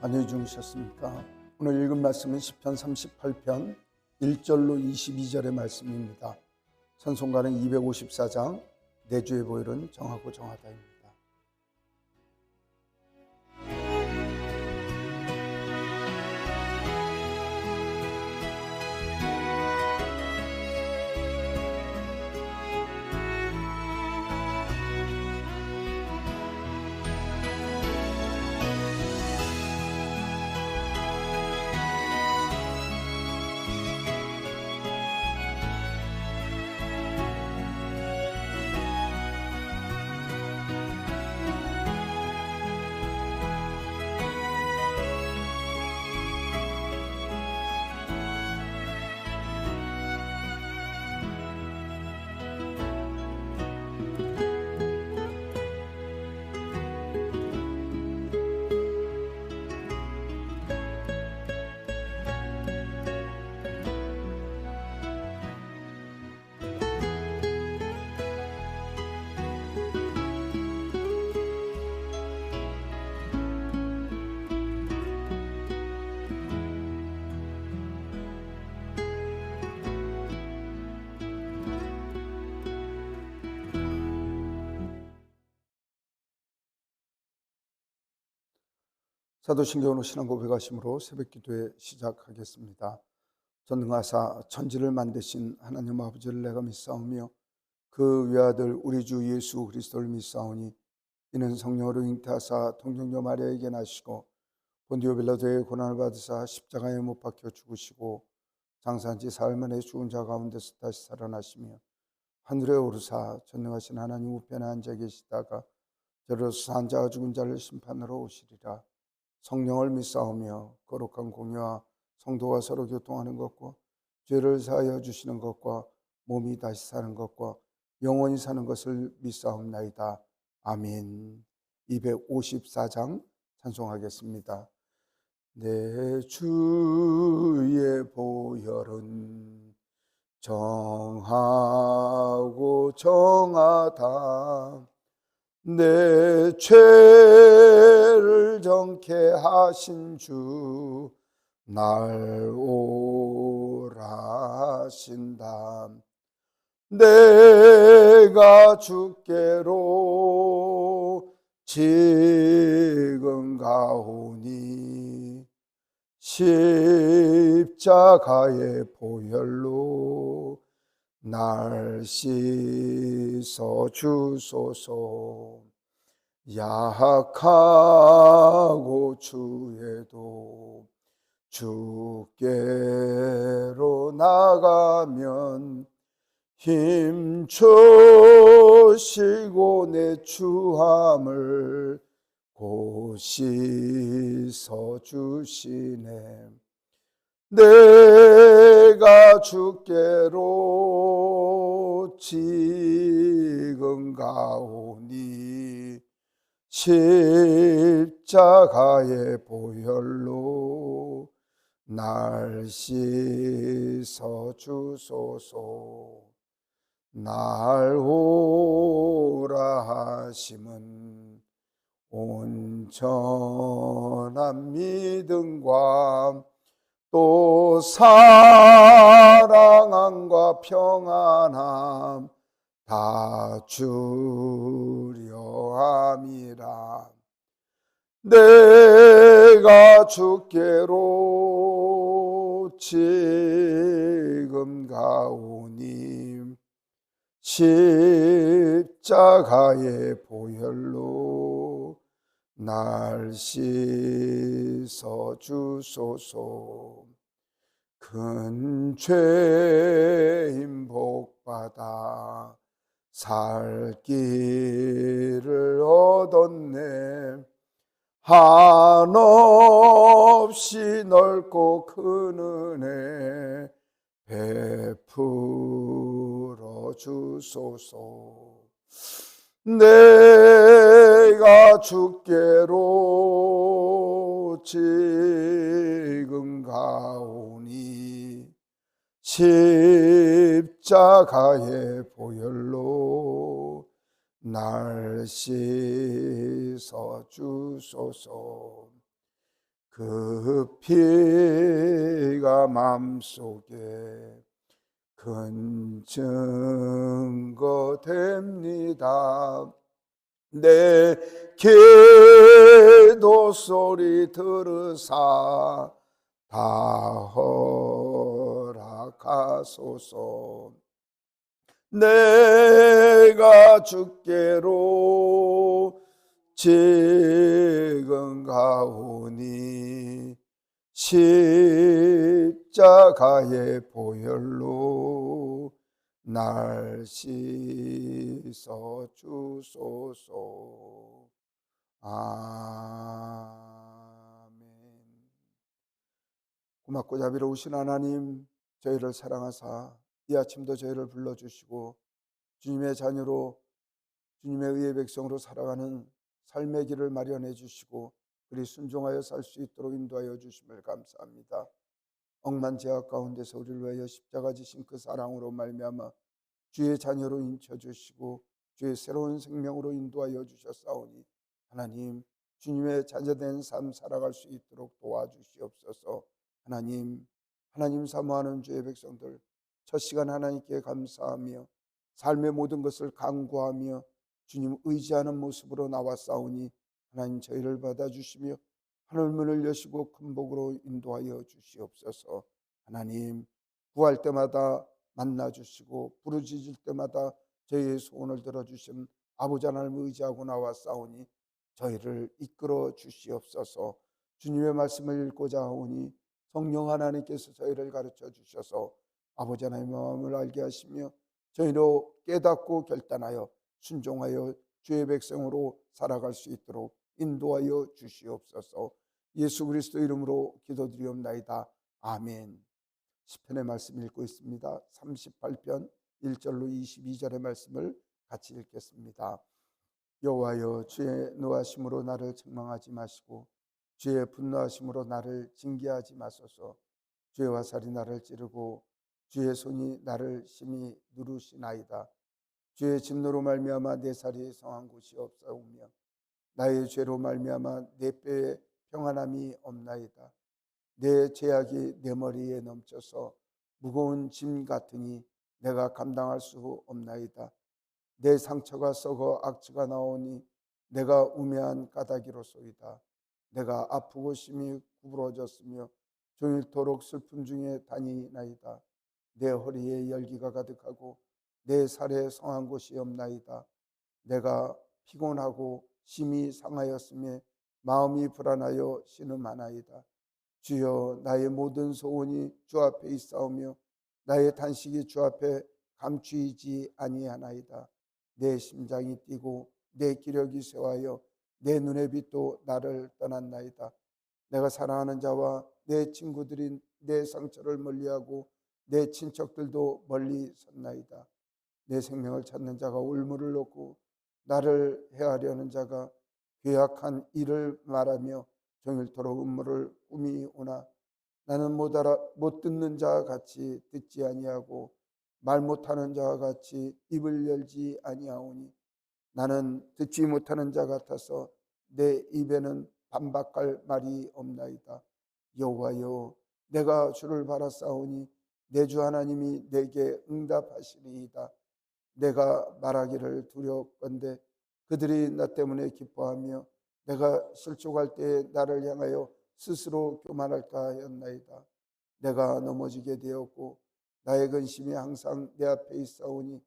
안녕히 주무셨습니까? 오늘 읽은 말씀은 시편 38편 1절로 22절의 말씀입니다. 찬송가는 254장 내 주의 보혈은 정하고 정하다입니다. 사도신경으로 신앙 고백하심으로 새벽기도에 시작하겠습니다. 전능하사 천지를 만드신 하나님 아버지를 내가 믿사오며 그 외아들 우리 주 예수 그리스도를 믿사오니 이는 성령으로 잉태하사 동정녀 마리아에게 나시고 본디오 빌라도의 고난을 받으사 십자가에 못 박혀 죽으시고 장사한 지 사흘 만에 죽은 자 가운데서 다시 살아나시며 하늘에 오르사 전능하신 하나님 우편에 앉아 계시다가 저로서 산 자와 죽은 자를 심판하러 오시리라. 성령을 믿사오며 거룩한 공유와 성도가 서로 교통하는 것과 죄를 사하여 주시는 것과 몸이 다시 사는 것과 영원히 사는 것을 믿사옵나이다. 아멘. 254장 찬송하겠습니다. 내 주의 보혈은 정하고 정하다. 내 죄를 정케 하신 주 날 오라 하신다. 내가 주께로 지금 가오니 십자가의 보혈로 날 씻어 주소서. 약하고 주에도 주께로 나가면 힘주시고 내 추함을 곧 씻어 주시네. 내가 주께로 지금 가오니 십자가의 보혈로 날 씻어 주소서. 날 오라 하심은 온전한 믿음과 또 사랑함과 평안함 다 주려 함이라. 내가 주께로 지금 가오니 십자가의 보혈로 날 씻어 주소서. 큰 죄인 복받아 살 길을 얻었네. 한없이 넓고 큰 은혜 베풀어 주소서. 내가 주께로 지금 가오니 십자가의 보혈로 날 씻어 주소서. 그 피가 마음속에 큰 증거 됩니다. 내 기도 소리 들으사 다 허락하소서. 내가 주께로 지금 가오니 십자가의 보혈로 날 씻어 주소서. 아멘. 고맙고 자비로우신 하나님, 저희를 사랑하사 이 아침도 저희를 불러주시고 주님의 자녀로 주님의 의의 백성으로 살아가는 삶의 길을 마련해 주시고 그리 순종하여 살 수 있도록 인도하여 주심을 감사합니다. 억만 죄악 가운데서 우리를 위하여 십자가 지신 그 사랑으로 말미암아 주의 자녀로 인쳐 주시고 주의 새로운 생명으로 인도하여 주셨사오니 하나님, 주님의 자녀된 삶 살아갈 수 있도록 도와주시옵소서. 하나님 사모하는 주의 백성들 첫 시간 하나님께 감사하며 삶의 모든 것을 간구하며 주님 의지하는 모습으로 나왔사오니 하나님 저희를 받아주시며 하늘 문을 여시고 큰 복으로 인도하여 주시옵소서. 하나님, 구할 때마다 만나주시고 부르짖을 때마다 저희의 소원을 들어주신 아버지 하나님을 의지하고 나왔사오니 저희를 이끌어 주시옵소서. 주님의 말씀을 읽고자 하오니 성령 하나님께서 저희를 가르쳐 주셔서 아버지 하나님의 마음을 알게 하시며 저희로 깨닫고 결단하여 순종하여 주의 백성으로 살아갈 수 있도록 인도하여 주시옵소서. 예수 그리스도 이름으로 기도드리옵나이다. 아멘. 시편의 말씀 읽고 있습니다. 38편 1절로 22절의 말씀을 같이 읽겠습니다. 여호와여, 주의 노하심으로 나를 책망하지 마시고 주의 분노하심으로 나를 징계하지 마소서. 주의 화살이 나를 찌르고 주의 손이 나를 심히 누르시나이다. 주의 진노로 말미암아 내 살이 성한 곳이 없사오며 나의 죄로 말미암아 내 뼈에 평안함이 없나이다. 내 죄악이 내 머리에 넘쳐서 무거운 짐 같으니 내가 감당할 수 없나이다. 내 상처가 썩어 악취가 나오니 내가 우매한 까닭이로소이다. 내가 아프고 심히 구부러졌으며 종일토록 슬픔 중에 다니나이다. 내 허리에 열기가 가득하고 내 살에 성한 곳이 없나이다. 내가 피곤하고 심히 상하였으며 마음이 불안하여 신음하나이다. 주여, 나의 모든 소원이 주 앞에 있사오며 나의 탄식이 주 앞에 감추이지 아니하나이다. 내 심장이 뛰고 내 기력이 쇠하여 내 눈의 빛도 나를 떠났나이다. 내가 사랑하는 자와 내 친구들이 내 상처를 멀리하고 내 친척들도 멀리 섰나이다. 내 생명을 찾는 자가 올무를 놓고 나를 해하려는 자가 괴악한 일을 말하며 종일토록 음모를 꾸미오나 나는 못 듣는 자와 같이 듣지 아니하고 말 못하는 자와 같이 입을 열지 아니하오니 나는 듣지 못하는 자 같아서 내 입에는 반박할 말이 없나이다. 여호와여, 내가 주를 바라싸우니 내 주 하나님이 내게 응답하시리이다. 내가 말하기를 두려웠건대 그들이 나 때문에 기뻐하며 내가 실족할 때에 나를 향하여 스스로 교만할까 하였나이다. 내가 넘어지게 되었고 나의 근심이 항상 내 앞에 있사오니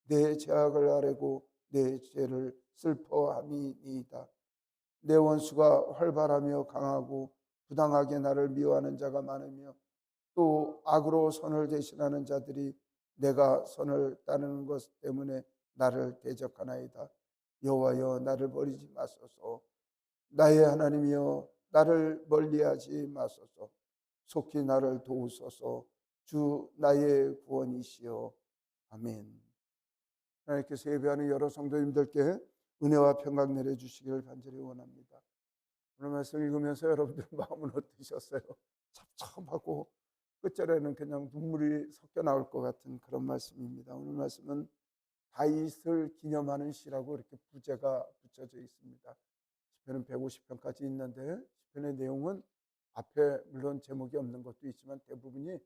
내 죄악을 아뢰고 내 죄를 슬퍼함이니이다. 내 원수가 활발하며 강하고 부당하게 나를 미워하는 자가 많으며 또 악으로 선을 대신하는 자들이 내가 선을 따르는 것 때문에 나를 대적하나이다. 여호와여, 나를 버리지 마소서. 나의 하나님이여, 나를 멀리하지 마소서. 속히 나를 도우소서. 주 나의 구원이시여. 아멘. 하나님께서 예배하는 여러 성도님들께 은혜와 평강 내려주시기를 간절히 원합니다. 오늘 말씀 읽으면서 여러분들 마음은 어떠셨어요? 찹찹하고 끝절에는 그냥 눈물이 섞여 나올 것 같은 그런 말씀입니다. 오늘 말씀은 다윗을 기념하는 시라고 이렇게 부제가 붙여져 있습니다. 시편은 150편까지 있는데 시편의 내용은 앞에 물론 제목이 없는 것도 있지만 대부분이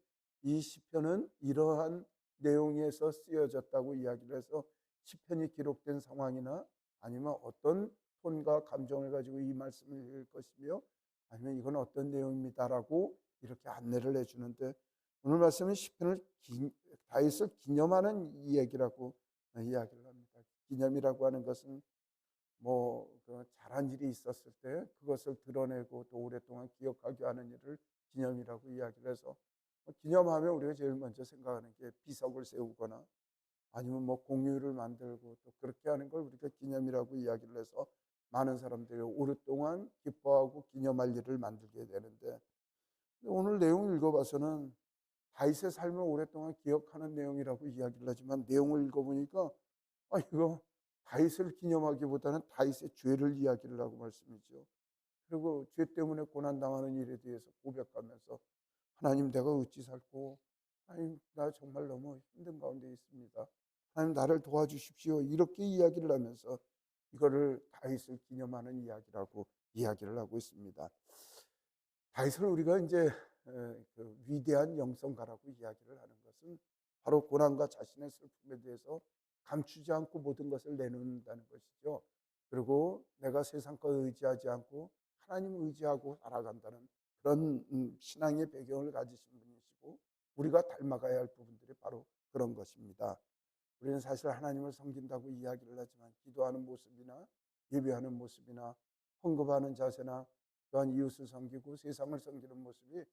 이 시편은 이러한 내용에서 쓰여졌다고 이야기를 해서 시편이 기록된 상황이나 아니면 어떤 톤과 감정을 가지고 이 말씀을 읽을 것이며 아니면 이건 어떤 내용입니다라고 이렇게 안내를 해주는데 오늘 말씀은 시편을 다윗을 기념하는 이야기라고 이야기를 합니다. 기념이라고 하는 것은 그 잘한 일이 있었을 때 그것을 드러내고 또 오랫동안 기억하게 하는 일을 기념이라고 이야기를 해서 기념하면 우리가 제일 먼저 생각하는 게 비석을 세우거나 아니면 공유를 만들고 또 그렇게 하는 걸 우리가 기념이라고 이야기를 해서 많은 사람들이 오랫동안 기뻐하고 기념할 일을 만들게 되는데 오늘 내용을 읽어봐서는 다윗의 삶을 오랫동안 기억하는 내용이라고 이야기를 하지만 내용을 읽어보니까 이거 다윗을 기념하기보다는 다윗의 죄를 이야기를 하고 말씀이죠. 그리고 죄 때문에 고난당하는 일에 대해서 고백하면서 하나님 내가 어찌 살고 하나님 나 정말 너무 힘든 가운데 있습니다. 하나님 나를 도와주십시오. 이렇게 이야기를 하면서 이거를 다윗을 기념하는 이야기라고 이야기를 하고 있습니다. 다윗을 우리가 이제 그 위대한 영성가라고 이야기를 하는 것은 바로 고난과 자신의 슬픔에 대해서 감추지 않고 모든 것을 내놓는다는 것이죠. 그리고 내가 세상 것 의지하지 않고 하나님 의지하고 살아간다는 그런 신앙의 배경을 가지신 분이시고 우리가 닮아가야 할 부분들이 바로 그런 것입니다. 우리는 사실 하나님을 섬긴다고 이야기를 하지만 기도하는 모습이나 예배하는 모습이나 헌금하는 자세나 또한 이웃을 섬기고 세상을 섬기는 모습이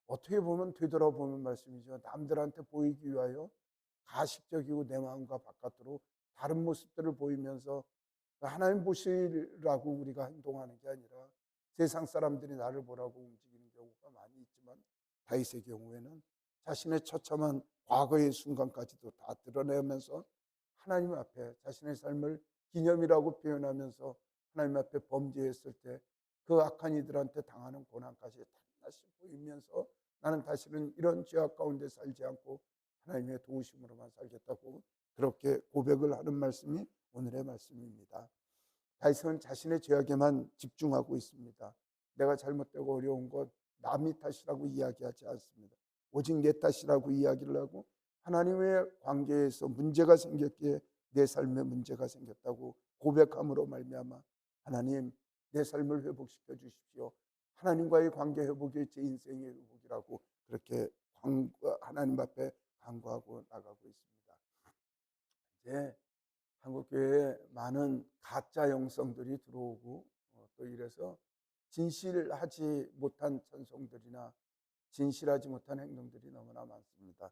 어떻게 보면 되돌아보면 말씀이죠. 남들한테 보이기 위하여 가식적이고 내 마음과 바깥으로 다른 모습들을 보이면서 하나님 보시라고 우리가 행동하는 게 아니라 세상 사람들이 나를 보라고 움직이는 경우가 많이 있지만 다윗의 경우에는 자신의 처참한 과거의 순간까지도 다 드러내면서 하나님 앞에 자신의 삶을 기념이라고 표현하면서 하나님 앞에 범죄했을 때 그 악한 이들한테 당하는 고난까지 다시 보이면서 나는 다시는 이런 죄악 가운데 살지 않고 하나님의 도우심으로만 살겠다고 그렇게 고백을 하는 말씀이 오늘의 말씀입니다. 다윗은 자신의 죄악에만 집중하고 있습니다. 내가 잘못되고 어려운 것 남의 탓이라고 이야기하지 않습니다. 오직 내 탓이라고 이야기를 하고 하나님의 관계에서 문제가 생겼기에 내 삶에 문제가 생겼다고 고백함으로 말미암아 하나님 내 삶을 회복시켜 주십시오. 하나님과의 관계 회복이 제 인생의 회복이라고 그렇게 하나님 앞에 간구하고 나가고 있습니다. 이제 한국교회에 많은 가짜 영성들이 들어오고 또 이래서 진실하지 못한 찬송들이나 진실하지 못한 행동들이 너무나 많습니다.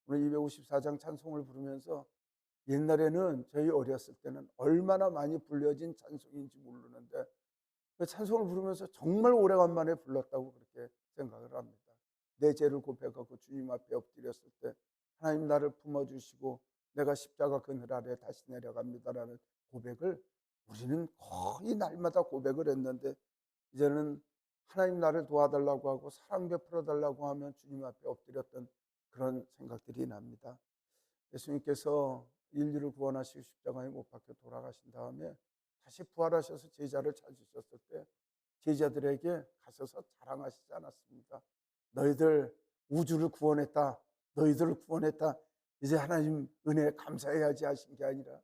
오늘 254장 찬송을 부르면서 옛날에는 저희 어렸을 때는 얼마나 많이 불려진 찬송인지 모르는데 그 찬송을 부르면서 정말 오래간만에 불렀다고 그렇게 생각을 합니다. 내 죄를 고백하고 주님 앞에 엎드렸을 때 하나님 나를 품어주시고 내가 십자가 그늘 아래 다시 내려갑니다라는 고백을 우리는 거의 날마다 고백을 했는데 이제는 하나님 나를 도와달라고 하고 사랑 베풀어 달라고 하면 주님 앞에 엎드렸던 그런 생각들이 납니다. 예수님께서 인류를 구원하시고 십자가에 못 박혀 돌아가신 다음에 다시 부활하셔서 제자를 찾으셨을 때 제자들에게 가셔서 자랑하시지 않았습니다. 너희들 우주를 구원했다. 너희들을 구원했다. 이제 하나님 은혜에 감사해야지 하신 게 아니라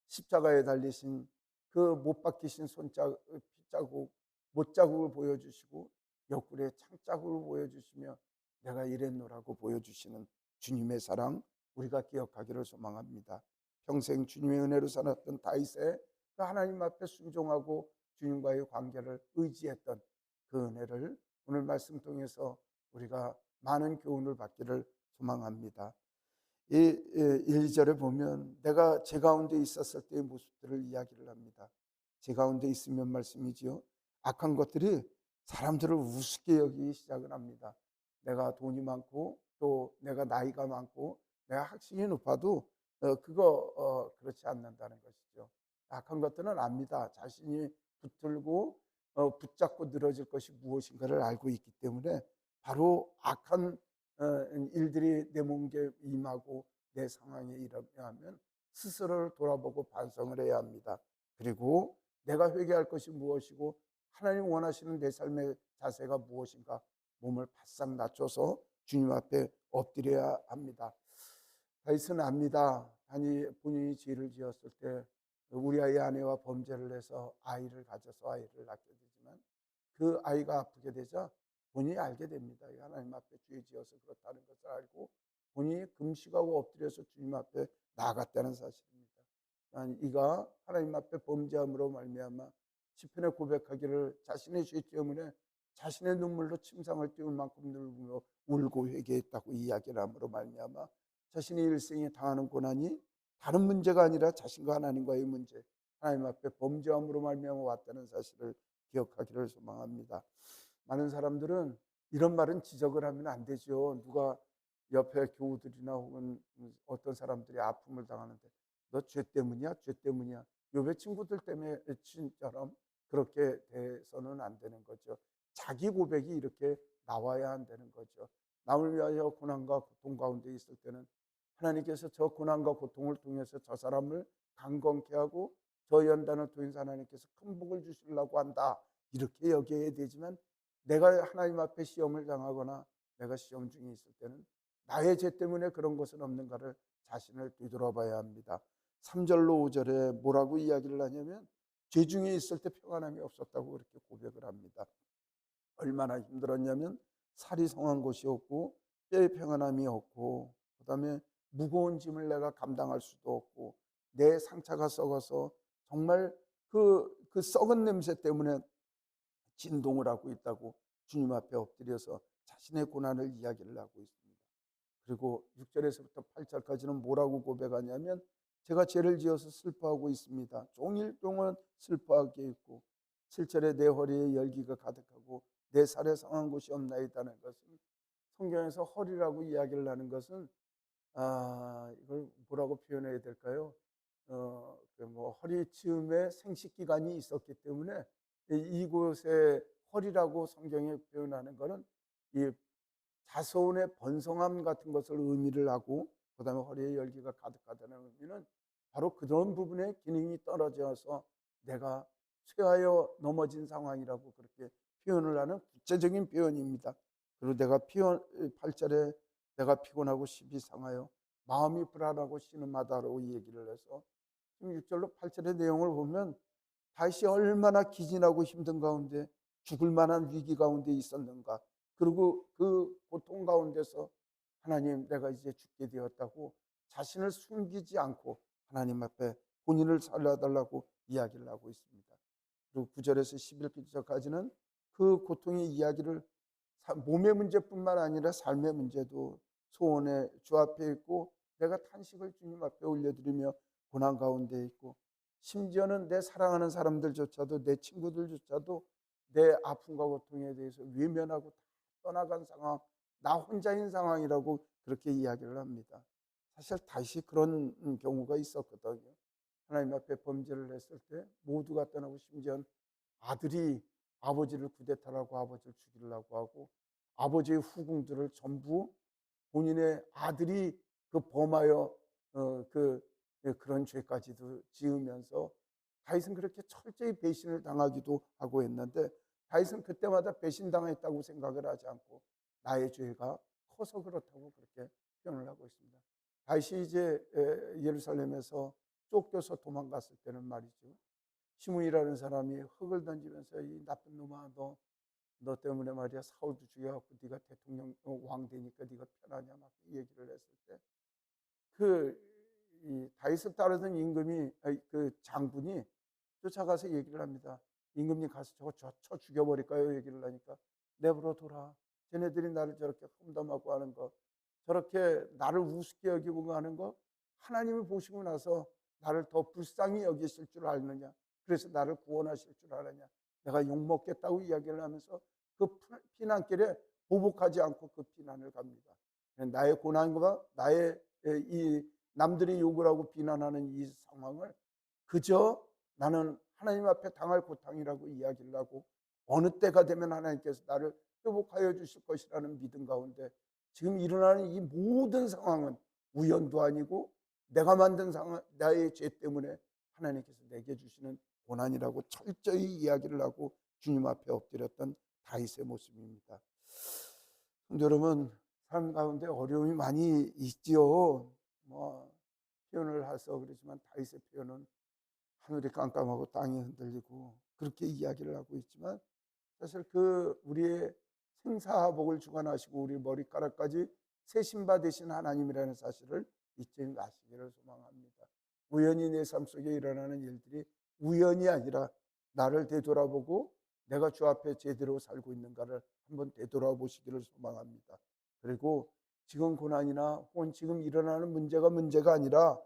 십자가에 달리신 그 못 박히신 핏자국, 못자국을 보여주시고 옆구리에 창자국을 보여주시며 내가 이랬노라고 보여주시는 주님의 사랑 우리가 기억하기를 소망합니다. 평생 주님의 은혜로 살았던 다윗의 그 하나님 앞에 순종하고 주님과의 관계를 의지했던 그 은혜를 오늘 말씀 통해서 우리가 많은 교훈을 받기를 소망합니다. 이 1절에 보면 내가 제 가운데 있었을 때의 모습들을 이야기를 합니다. 제 가운데 있으면 말씀이지요. 악한 것들이 사람들을 우습게 여기기 시작을 합니다. 내가 돈이 많고 또 내가 나이가 많고 내가 학식이 높아도 그렇지 않는다는 것이죠. 악한 것들은 압니다. 자신이 붙들고 붙잡고 늘어질 것이 무엇인가를 알고 있기 때문에 바로 악한 일들이 내 몸에 임하고 내 상황에 이르면 스스로를 돌아보고 반성을 해야 합니다. 그리고 내가 회개할 것이 무엇이고 하나님 원하시는 내 삶의 자세가 무엇인가? 몸을 바싹 낮춰서 주님 앞에 엎드려야 합니다. 다윗은 압니다. 본인이 죄를 지었을 때 우리 아이 아내와 범죄를 해서 아이를 가져서 아이를 낳게 되지만 그 아이가 아프게 되자 본인이 알게 됩니다. 하나님 앞에 죄 지어서 그렇다는 것을 알고 본인이 금식하고 엎드려서 주님 앞에 나아갔다는 사실입니다. 이가 하나님 앞에 범죄함으로 말미암아 시편에 고백하기를 자신의 죄 때문에 자신의 눈물로 침상을 띄울 만큼 늙으며 울고 회개했다고 이야기를 함으로 말미암아 자신의 일생에 당하는 고난이 다른 문제가 아니라 자신과 하나님과의 문제, 하나님 앞에 범죄함으로 말미암아 왔다는 사실을 기억하기를 소망합니다. 많은 사람들은 이런 말은 지적을 하면 안 되죠. 누가 옆에 교우들이나 혹은 어떤 사람들이 아픔을 당하는데 너 죄 때문이야? 죄 때문이야? 요배 친구들 때문에 친처럼 그렇게 돼서는 안 되는 거죠. 자기 고백이 이렇게 나와야 한다는 거죠. 남을 위하여 고난과 고통 가운데 있을 때는 하나님께서 저 고난과 고통을 통해서 저 사람을 강건케 하고 저 연단을 통해서 하나님께서 큰 복을 주시려고 한다. 이렇게 여겨야 되지만 내가 하나님 앞에 시험을 당하거나 내가 시험 중에 있을 때는 나의 죄 때문에 그런 것은 없는가를 자신을 뒤돌아봐야 합니다. 3절로 5절에 뭐라고 이야기를 하냐면 죄 중에 있을 때 평안함이 없었다고 그렇게 고백을 합니다. 얼마나 힘들었냐면 살이 성한 곳이 없고 뼈에 평안함이 없고 그다음에 무거운 짐을 내가 감당할 수도 없고 내 상처가 썩어서 정말 그 썩은 냄새 때문에 진동을 하고 있다고 주님 앞에 엎드려서 자신의 고난을 이야기를 하고 있습니다. 그리고 6절에서부터 8절까지는 뭐라고 고백하냐면 제가 죄를 지어서 슬퍼하고 있습니다. 종일 동안 슬퍼하게 있고 7절에 내 허리에 열기가 가득하고 내 살에 상한 곳이 없나이다는 것은 성경에서 허리라고 이야기를 하는 것은 이걸 뭐라고 표현해야 될까요? 뭐 허리쯤에 생식기관이 있었기 때문에 이곳에 허리라고 성경에 표현하는 것은 이 자손의 번성함 같은 것을 의미를 하고 그다음에 허리에 열기가 가득하다는 의미는 바로 그런 부분에 기능이 떨어져서 내가 쇠하여 넘어진 상황이라고 그렇게 표현을 하는 구체적인 표현입니다. 그리고 8절에 내가 피곤하고 십이 상하여 마음이 불안하고 신음하다라고 얘기를 해서 지금 6절로 8절의 내용을 보면 다시 얼마나 기진하고 힘든 가운데 죽을 만한 위기 가운데 있었는가. 그리고 그 고통 가운데서 하나님 내가 이제 죽게 되었다고 자신을 숨기지 않고 하나님 앞에 본인을 살려달라고 이야기를 하고 있습니다. 그리고 9절에서 11절까지는 그 고통의 이야기를 몸의 문제뿐만 아니라 삶의 문제도 소원에 주 앞에 있고 내가 탄식을 주님 앞에 올려드리며 고난 가운데 있고 심지어는 내 사랑하는 사람들조차도 내 친구들조차도 내 아픔과 고통에 대해서 외면하고 다 떠나간 상황, 나 혼자인 상황이라고 그렇게 이야기를 합니다. 사실 다시 그런 경우가 있었거든요. 하나님 앞에 범죄를 했을 때 모두가 떠나고 심지어 아들이 아버지를 쿠데타라고 아버지를 죽이려고 하고 아버지의 후궁들을 전부 본인의 아들이 그 범하여 그런 죄까지도 지으면서 다윗은 그렇게 철저히 배신을 당하기도 하고 했는데 다윗은 그때마다 배신당했다고 생각을 하지 않고 나의 죄가 커서 그렇다고 그렇게 표현을 하고 있습니다. 다윗이 이제 예루살렘에서 쫓겨서 도망갔을 때는 말이죠. 시므이라는 사람이 흙을 던지면서 이 나쁜 놈아 너 때문에 말이야 사울도 죽여갖고 네가 대통령 왕 되니까 네가 편하냐 막 얘기를 했을 때 이 다윗을 따르던 임금이 그 장군이 쫓아가서 얘기를 합니다. 임금님 가서 저거 쳐 죽여버릴까요? 얘기를 하니까 내버려 둬라. 쟤네들이 나를 저렇게 험담하고 하는 거 저렇게 나를 우습게 여기고 하는 거 하나님이 보시고 나서 나를 더 불쌍히 여기실 줄 아느냐. 그래서 나를 구원하실 줄 아느냐. 내가 욕먹겠다고 이야기를 하면서 그 피난길에 보복하지 않고 그 피난을 갑니다. 나의 고난과 나의 이 남들이 욕을 하고 비난하는 이 상황을 그저 나는 하나님 앞에 당할 고통이라고 이야기를 하고 어느 때가 되면 하나님께서 나를 회복하여 주실 것이라는 믿음 가운데 지금 일어나는 이 모든 상황은 우연도 아니고 내가 만든 상황, 나의 죄 때문에 하나님께서 내게 주시는 고난이라고 철저히 이야기를 하고 주님 앞에 엎드렸던 다윗의 모습입니다. 성도 여러분, 삶 가운데 어려움이 많이 있지요. 뭐 표현을 해서 그렇지만 다윗의 표현은 하늘이 깜깜하고 땅이 흔들리고 그렇게 이야기를 하고 있지만, 사실 그 우리의 생사복을 주관하시고 우리 머리카락까지 세신바 되신 하나님이라는 사실을 잊지 마시기를 소망합니다. 우연히 내 삶 속에 일어나는 일들이 우연이 아니라 나를 되돌아보고 내가 주 앞에 제대로 살고 있는가를 한번 되돌아보시기를 소망합니다. 그리고 지금 고난이나 혹은 지금 일어나는 문제가 아니라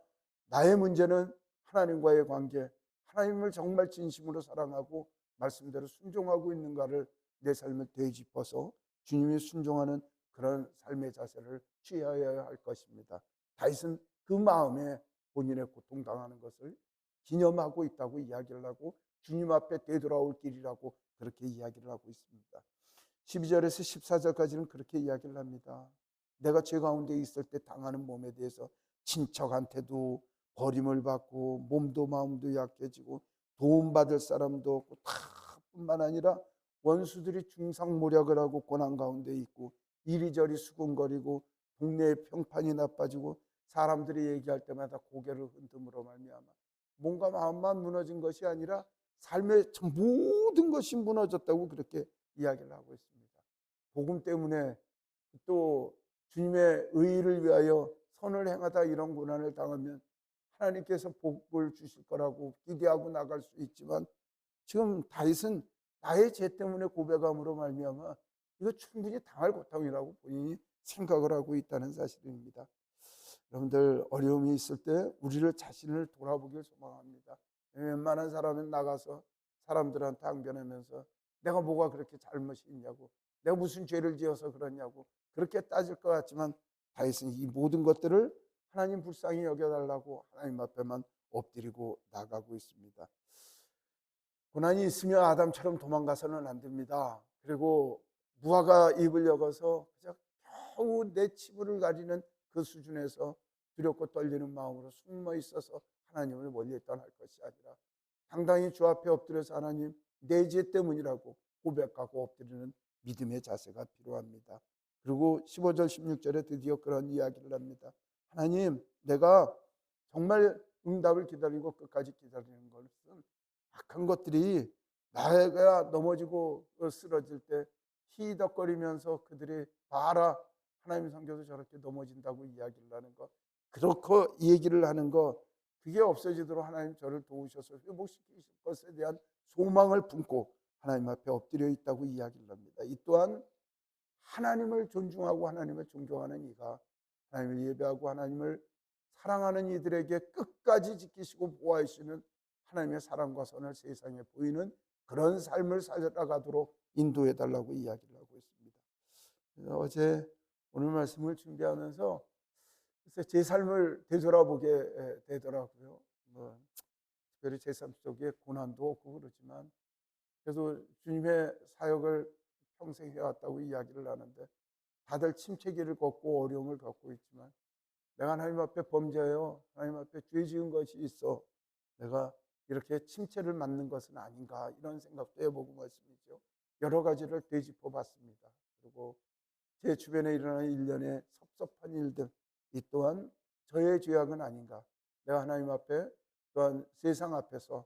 나의 문제는 하나님과의 관계, 하나님을 정말 진심으로 사랑하고 말씀대로 순종하고 있는가를 내 삶을 되짚어서 주님이 순종하는 그런 삶의 자세를 취하여야 할 것입니다. 다윗은 그 마음에 본인의 고통당하는 것을 기념하고 있다고 이야기를 하고 주님 앞에 되돌아올 길이라고 그렇게 이야기를 하고 있습니다. 12절에서 14절까지는 그렇게 이야기를 합니다. 내가 죄 가운데 있을 때 당하는 몸에 대해서 친척한테도 버림을 받고 몸도 마음도 약해지고 도움받을 사람도 없고 다 뿐만 아니라 원수들이 중상모략을 하고 고난 가운데 있고 이리저리 수군거리고 동네의 평판이 나빠지고 사람들이 얘기할 때마다 고개를 흔듦으로 말미암아 뭔가 마음만 무너진 것이 아니라 삶의 모든 것이 무너졌다고 그렇게 이야기를 하고 있습니다. 복음 때문에 또 주님의 의의를 위하여 선을 행하다 이런 고난을 당하면 하나님께서 복을 주실 거라고 기대하고 나갈 수 있지만, 지금 다윗은 나의 죄 때문에 고백함으로 말미암아 이거 충분히 당할 고통이라고 본인이 생각을 하고 있다는 사실입니다. 여러분들 어려움이 있을 때 우리를 자신을 돌아보길 소망합니다. 웬만한 사람은 나가서 사람들한테 항변하면서 내가 뭐가 그렇게 잘못이 있냐고, 내가 무슨 죄를 지어서 그러냐고 그렇게 따질 것 같지만, 다윗은 이 모든 것들을 하나님 불쌍히 여겨달라고 하나님 앞에만 엎드리고 나가고 있습니다. 고난이 있으면 아담처럼 도망가서는 안 됩니다. 그리고 무화과 잎을 엮어서 겨우 내 치부를 가리는 그 수준에서 두렵고 떨리는 마음으로 숨어 있어서 하나님을 멀리 떠날 것이 아니라 당당히 주 앞에 엎드려서 하나님 내 죄 때문이라고 고백하고 엎드리는 믿음의 자세가 필요합니다. 그리고 15절 16절에 드디어 그런 이야기를 합니다. 하나님, 내가 정말 응답을 기다리고 끝까지 기다리는 것은 악한 것들이 나가 넘어지고 쓰러질 때 희덕거리면서 그들이 봐라 하나님 성경도 저렇게 넘어진다고 이야기를 하는 것, 그렇게 얘기를 하는 것, 그게 없어지도록 하나님 저를 도우셔서 회복시키실 것에 대한 소망을 품고 하나님 앞에 엎드려 있다고 이야기를 합니다. 이 또한 하나님을 존중하고 하나님을 존경하는 이가 하나님을 예배하고 하나님을 사랑하는 이들에게 끝까지 지키시고 보호하시는 하나님의 사랑과 선을 세상에 보이는 그런 삶을 살아가도록 인도해 달라고 이야기를 하고 있습니다. 어제 오늘 말씀을 준비하면서 제 삶을 되돌아보게 되더라고요. 특별히 제 삶 속에 고난도 없고 그러지만 그래도 주님의 사역을 평생 해왔다고 이야기를 하는데 다들 침체기를 걷고 어려움을 겪고 있지만, 내가 하나님 앞에 범죄하여 하나님 앞에 죄 지은 것이 있어 내가 이렇게 침체를 맞는 것은 아닌가 이런 생각도 해보고 말씀이죠. 여러 가지를 되짚어 봤습니다. 그리고 제 주변에 일어나는 일련의 섭섭한 일들, 이 또한 저의 죄악은 아닌가, 내가 하나님 앞에 또한 세상 앞에서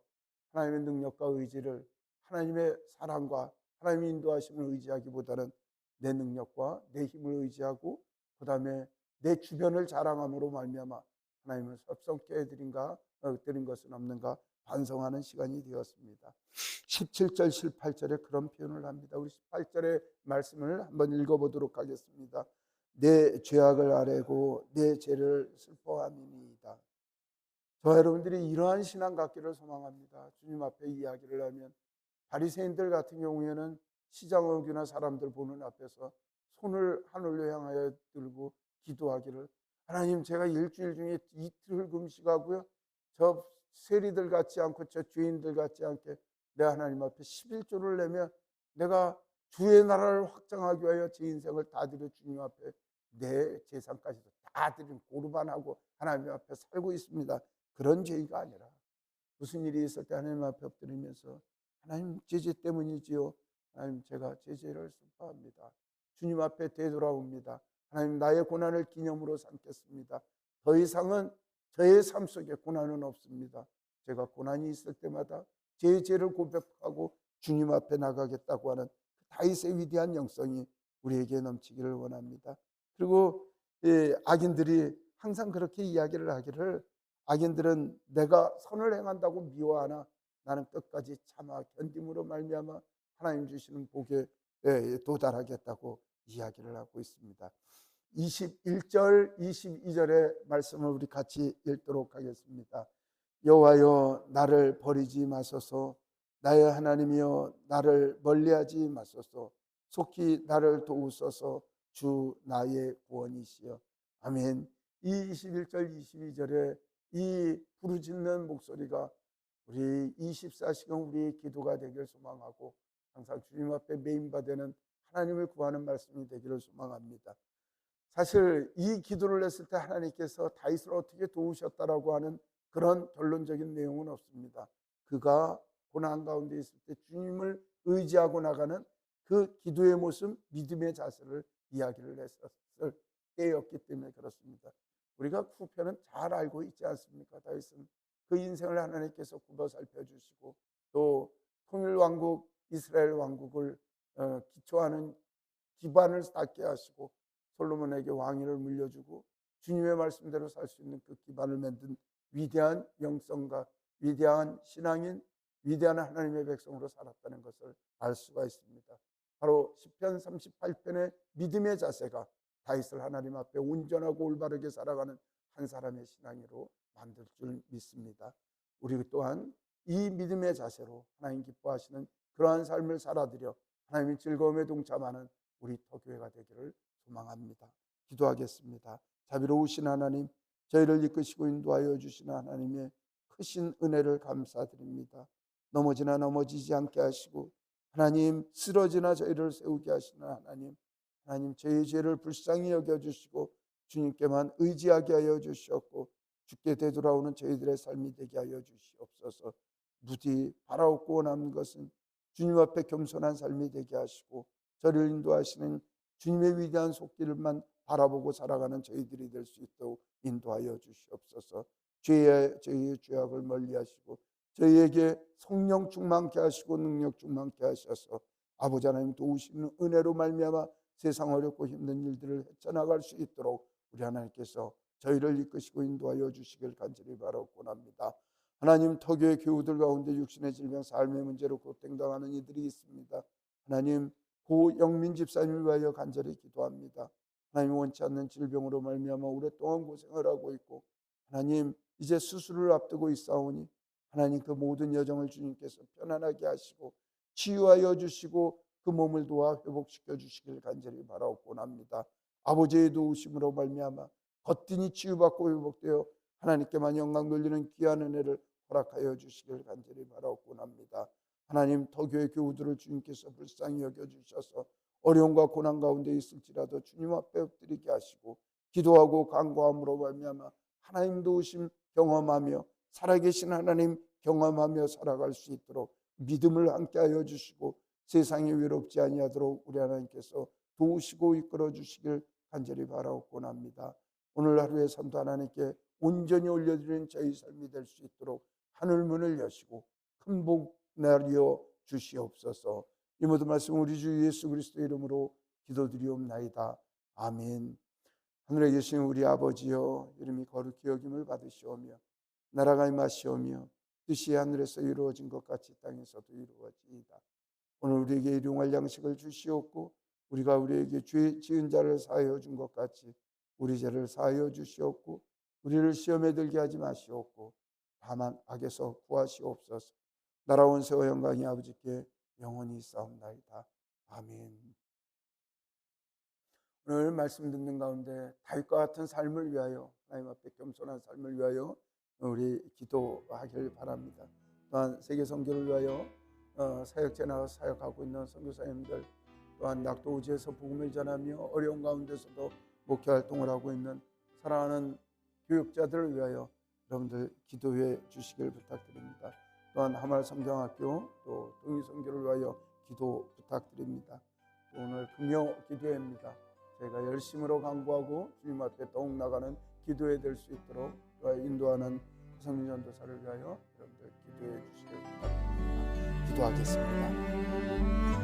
하나님의 능력과 의지를, 하나님의 사랑과 하나님의 인도하심을 의지하기보다는 내 능력과 내 힘을 의지하고 그 다음에 내 주변을 자랑함으로 말미암아 하나님을 섭섭게 해드린 것은 없는가 반성하는 시간이 되었습니다. 17절 18절에 그런 표현을 합니다. 우리 18절의 말씀을 한번 읽어보도록 하겠습니다. 내 죄악을 아뢰고 내 죄를 슬퍼함이니이다. 저와 여러분들이 이러한 신앙 갖기를 소망합니다. 주님 앞에 이야기를 하면 바리새인들 같은 경우에는 시장 어귀나 사람들 보는 앞에서 손을 하늘로 향하여 들고 기도하기를, 하나님 제가 일주일 중에 이틀을 금식하고요, 저 세리들 같지 않고 저 죄인들 같지 않게 내가 하나님 앞에 11조를 내며 내가 주의 나라를 확장하기 위하여 제 인생을 다 드려 주님 앞에 내 재산까지도 다 드린 고르반하고 하나님 앞에 살고 있습니다. 그런 죄가 아니라 무슨 일이 있을 때 하나님 앞에 엎드리면서 하나님 죄 때문이지요. 하나님 제가 제 죄를 선포합니다. 주님 앞에 되돌아옵니다. 하나님 나의 고난을 기념으로 삼겠습니다. 더 이상은 저의 삶 속에 고난은 없습니다. 제가 고난이 있을 때마다 제 죄를 고백하고 주님 앞에 나가겠다고 하는 다윗의 위대한 영성이 우리에게 넘치기를 원합니다. 그리고 악인들이 항상 그렇게 이야기를 하기를, 악인들은 내가 선을 행한다고 미워하나 나는 끝까지 참아 견딤으로 말미암아 하나님 주시는 복에 도달하겠다고 이야기를 하고 있습니다. 21절 22절의 말씀을 우리 같이 읽도록 하겠습니다. 여호와여 나를 버리지 마소서, 나의 하나님이여 나를 멀리하지 마소서, 속히 나를 도우소서, 주 나의 구원이시여. 아멘. 이 21절 22절에 이 부르짖는 목소리가 우리 24시간 우리의 기도가 되길 소망하고 항상 주님 앞에 메인바되는 하나님을 구하는 말씀이 되기를 소망합니다. 사실 이 기도를 했을 때 하나님께서 다윗을 어떻게 도우셨다라고 하는 그런 결론적인 내용은 없습니다. 그가 고난 가운데 있을 때 주님을 의지하고 나가는 그 기도의 모습, 믿음의 자세를 이야기를 했었을 때였기 때문에 그렇습니다. 우리가 후편은 잘 알고 있지 않습니까? 다윗은 그 인생을 하나님께서 굽어 살펴주시고 또 통일왕국 이스라엘 왕국을 기초하는 기반을 쌓게 하시고 솔로몬에게 왕위를 물려주고 주님의 말씀대로 살 수 있는 그 기반을 만든 위대한 영성과 위대한 신앙인, 위대한 하나님의 백성으로 살았다는 것을 알 수가 있습니다. 바로 시편 38편의 믿음의 자세가 다윗을 하나님 앞에 온전하고 올바르게 살아가는 한 사람의 신앙으로 만들 줄 믿습니다. 우리 또한 이 믿음의 자세로 하나님 기뻐하시는 그러한 삶을 살아들여 하나님의 즐거움에 동참하는 우리 터교회가 되기를 소망합니다. 기도하겠습니다. 자비로우신 하나님, 저희를 이끄시고 인도하여 주시는 하나님의 크신 은혜를 감사드립니다. 넘어지나 넘어지지 않게 하시고 하나님 쓰러지나 저희를 세우게 하시는 하나님, 하나님 저희 죄를 불쌍히 여겨주시고 주님께만 의지하게 하여 주시옵고 주께 되돌아오는 저희들의 삶이 되게 하여 주시옵소서. 무디 바라옵고 원하는 것은 주님 앞에 겸손한 삶이 되게 하시고 저를 인도하시는 주님의 위대한 속길만 바라보고 살아가는 저희들이 될 수 있도록 인도하여 주시옵소서. 저희의 죄악을 멀리하시고 저희에게 성령 충만케 하시고 능력 충만케 하셔서 아버지 하나님 도우시는 은혜로 말미암아 세상 어렵고 힘든 일들을 헤쳐나갈 수 있도록 우리 하나님께서 저희를 이끄시고 인도하여 주시길 간절히 바라옵고 합니다. 하나님 터교의 교우들 가운데 육신의 질병 삶의 문제로 고통당하는 이들이 있습니다. 하나님 고영민 집사님을 위하여 간절히 기도합니다. 하나님 원치 않는 질병으로 말미암아 오랫동안 고생을 하고 있고 하나님 이제 수술을 앞두고 있사오니 하나님 그 모든 여정을 주님께서 편안하게 하시고 치유하여 주시고 그 몸을 도와 회복시켜 주시길 간절히 바라옵고 합니다. 아버지의 도우심으로 말미암아 거뜬히 치유받고 회복되어 하나님께만 영광 돌리는 귀한 은혜를 허락하여 주시길 간절히 바라옵고 합니다. 하나님 터교의 교우들을 주님께서 불쌍히 여겨주셔서 어려움과 고난 가운데 있을지라도 주님 앞에 엎드리게 하시고 기도하고 간구함으로 말미암아 하나님 도우심 경험하며 살아계신 하나님 경험하며 살아갈 수 있도록 믿음을 함께하여 주시고 세상에 외롭지 아니하도록 우리 하나님께서 도우시고 이끌어 주시길 간절히 바라옵고 합니다. 오늘 하루의 삶도 하나님께 온전히 올려드리는 저희 삶이 될 수 있도록 하늘 문을 여시고 큰 복 내려 주시옵소서. 이 모든 말씀 우리 주 예수 그리스도의 이름으로 기도드리옵나이다. 아멘. 하늘에 계신 우리 아버지여, 이름이 거룩히 여김을 받으시오며 나라가 임하시오며 뜻이 하늘에서 이루어진 것 같이 땅에서도 이루어지이다. 오늘 우리에게 일용할 양식을 주시옵고 우리가 우리에게 죄 지은 자를 사하여 준 것 같이 우리 죄를 사하여 주시옵고 우리를 시험에 들게 하지 마시옵고 다만 악에서 구하시옵소서. 나라 원세와 영광이 아버지께 영원히 있사옵나이다. 아멘. 오늘 말씀 듣는 가운데 다윗과 같은 삶을 위하여 하나님 앞에 겸손한 삶을 위하여 우리 기도하길 바랍니다. 또한 세계 선교를 위하여 사역제 나가서 사역하고 있는 선교사님들, 또한 낙도우지에서 복음을 전하며 어려운 가운데서도 목회 활동을 하고 있는 사랑하는 교육자들을 위하여 여러분들 기도해 주시길 부탁드립니다. 또한 하말성경학교 또 동의선교를 위하여 기도 부탁드립니다. 또 오늘 금요 기도회입니다. 저희가 열심으로 강구하고 주님 앞에 더욱 나가는 기도회 될 수 있도록 인도하는 성민 전도사를 위하여 여러분들 기도해 주시길 부탁드립니다. 기도하겠습니다.